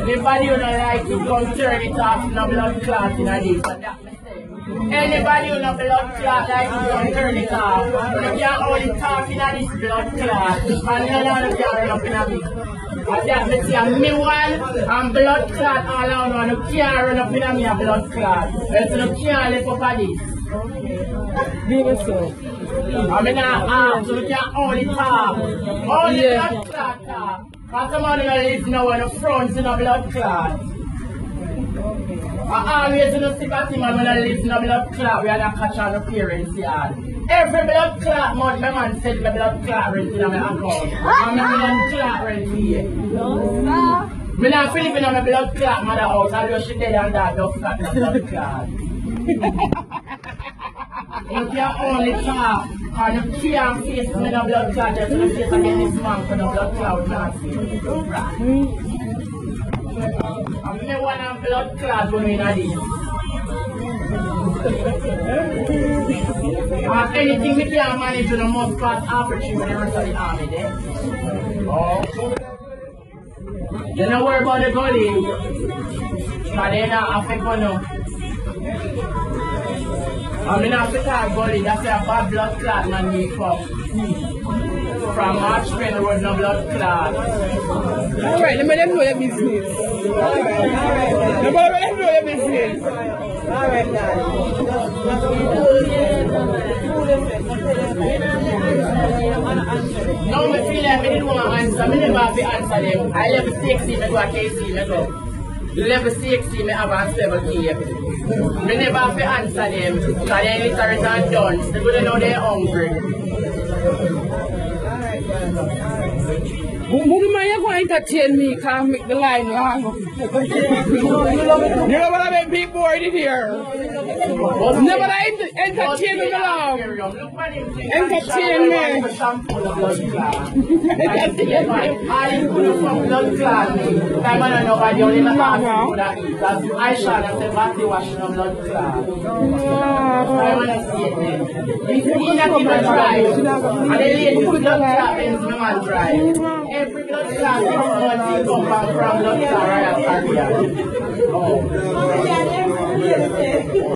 Anybody who don't like to come turn it off in a blood clot in a this and that mistake. Anybody who no blood clot like to come turn it off. You can't only talk in a this blood clot and none of them can run up in a bit. And that me say me one and blood clot all around and you can't run up in a me a blood clot. Else you can't live up a this. Give it so. I mean so you can only talk. Only blood clot talk. Because somebody that lives now in the front in a blood clot. I always in the sympathy man when I live in a blood clot, we had a catch on the parents' yard. Every blood clot month, my man said my blood clot rent in my account. And my blood clot rent here. Me not Philippine on my blood clot mother house, I just sit there and that just got the blood clot. You can only talk, and you can't face me the blood clot, just in the face again this man for the blood clot not see. I'm the one of blood clot when we know this. And anything we can manage with the most cost opportunity with the rest of the army there. Oh. You don't worry about the gully. But they're not affect you no. I mean after that gully, that's a bad blood clot man need from March when there was no blood clot. Alright, let me know your business. Let me know your business. Alright, now I feel like I didn't want to answer. I never have to answer them. I level 60, I go to KC, I go. Level 60, I have a stable key. I never have to answer them. Because they're illiterate and done. They don't know they're hungry. Who man you going to entertain me? Can't make the line long. You know what I mean? People already here. Never entertain me long. Entertain me. I blood clot. I want to know why the only man that eat. I shall have the body washing of blood clot. I want to see it then. If you eat that, you can drive. And the lady blood clot ends the man drive. Every blood clot is blood come from blood clot right after.